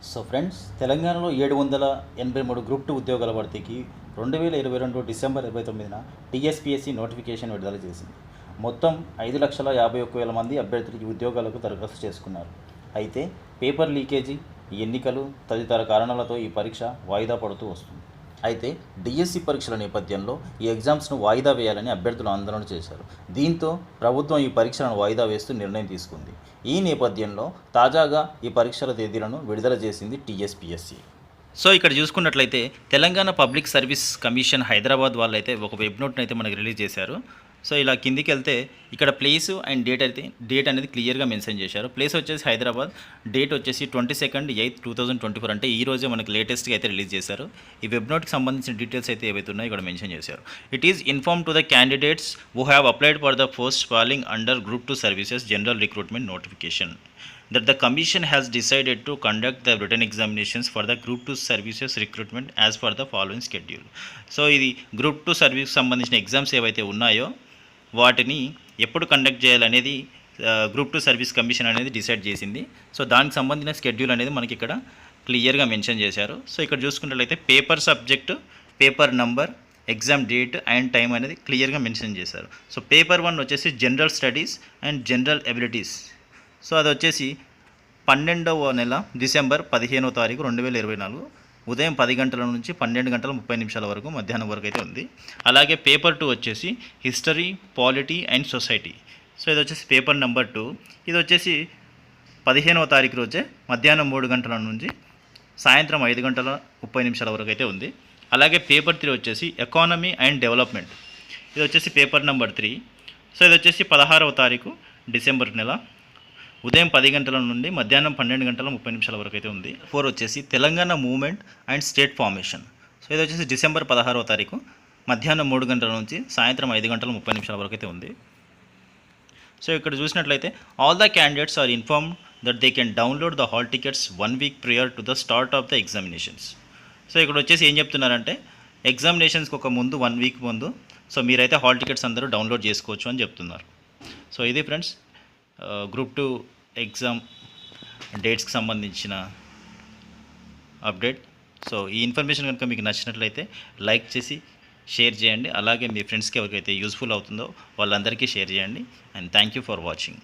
So friends, తెలంగాణలో 783 group 2 ఉద్యోగాల భర్తీకి 2022 డిసెంబర్ 29న టీఎస్పీఎస్సీ నోటిఫికేషన్ విడుదల చేసింది. మొత్తం 5,51,000 మంది అభ్యర్థులు ఈ ఉద్యోగాలకు దరఖాస్తు చేసుకున్నారు. అయితే పేపర్ లీకేజీ, ఎన్నికలు తదితర కారణాలతో ఈ పరీక్ష వాయిదా పడుతూ వస్తుంది. అయితే డిఎస్సి పరీక్షల నేపథ్యంలో ఈ ఎగ్జామ్స్ను వాయిదా వేయాలని అభ్యర్థులు ఆందోళన చేశారు. దీంతో ప్రభుత్వం ఈ పరీక్షలను వాయిదా వేస్తూ నిర్ణయం తీసుకుంది. ఈ నేపథ్యంలో తాజాగా ఈ పరీక్షల తేదీలను విడుదల చేసింది టీఎస్పీఎస్సీ. సో ఇక్కడ చూసుకున్నట్లయితే Telangana public service commission Hyderabad వాళ్ళు అయితే ఒక వెబ్ నోట్ని అయితే మనకు రిలీజ్ చేశారు. సో ఇలా కిందికి వెళ్తే ఇక్కడ ప్లేసు అండ్ డేట్ అనేది క్లియర్గా మెన్షన్ చేశారు. ప్లేస్ వచ్చేసి హైదరాబాద్, డేట్ వచ్చేసి 22/8/2024 అంటే ఈ రోజే మనకి లేటెస్ట్గా అయితే రిలీజ్ చేశారు. ఈ వెబ్ నోట్కి సంబంధించిన డీటెయిల్స్ అయితే ఏవైతే ఉన్నాయో ఇక్కడ మెన్షన్ చేశారు. It is inform to the candidates who have applied for the post following under group 2 services general recruitment notification that the commission has decided to conduct the written examinations for the group 2 services recruitment as per the following schedule. So ఇది group 2 service సంబంధించిన exams ఏవైతే ఉన్నాయో వాటిని ఎప్పుడు conduct చేయాలనేది group 2 service commission అనేది decide చేసింది. So దానికి సంబంధించిన స్కెడ్యూల్ అనేది మనకి ఇక్కడ క్లియర్గా మెన్షన్ చేశారు. సో ఇక్కడ చూసుకున్నట్లయితే paper subject, paper number, exam date and time అనేది క్లియర్గా మెన్షన్ చేశారు. సో పేపర్ 1 వచ్చేసి general studies and general abilities. So అది వచ్చేసి 12వ నెల డిసెంబర్ 15వ తారీఖు 2024 ఉదయం 10 గంటల నుంచి 12:30 వరకు మధ్యాహ్నం వరకు అయితే ఉంది. అలాగే పేపర్ 2 వచ్చేసి history, polity and society. So ఇది వచ్చేసి పేపర్ నెంబర్ 2. ఇది వచ్చేసి 15వ తారీఖు రోజే మధ్యాహ్నం 3 గంటల నుంచి సాయంత్రం 5:30 వరకు అయితే ఉంది. అలాగే పేపర్ 3 వచ్చేసి ఎకానమీ అండ్ డెవలప్మెంట్. ఇది వచ్చేసి పేపర్ నెంబర్ 3. సో ఇది వచ్చేసి 16వ తారీఖు డిసెంబర్ నెల ఉదయం 10 గంటల నుండి మధ్యాహ్నం 12:30 వరకు అయితే ఉంది. 4 వచ్చేసి Telangana movement and state formation. So ఇది వచ్చేసి డిసెంబర్ 16వ తారీఖు మధ్యాహ్నం 3 గంటల నుంచి సాయంత్రం 5:30 వరకు అయితే ఉంది. సో ఇక్కడ చూసినట్లయితే all the candidates are informed that they can download the hall tickets 1 week prior to the start of the examinations. So ఇక్కడ వచ్చేసి ఏం చెప్తున్నారంటే ఎగ్జామినేషన్స్కి ఒక ముందు 1 వీక్ ముందు సో మీరైతే హాల్ టికెట్స్ అందరూ డౌన్లోడ్ చేసుకోవచ్చు అని చెప్తున్నారు. సో ఇది ఫ్రెండ్స్ గ్రూప్ 2 ఎగ్జామ్ డేట్స్కి సంబంధించిన అప్డేట్. సో ఈ ఇన్ఫర్మేషన్ కనుక మీకు నచ్చినట్లయితే లైక్ చేసి షేర్ చేయండి. అలాగే మీ ఫ్రెండ్స్కి ఎవరికైతే యూస్ఫుల్ అవుతుందో వాళ్ళందరికీ షేర్ చేయండి. And thank you for watching.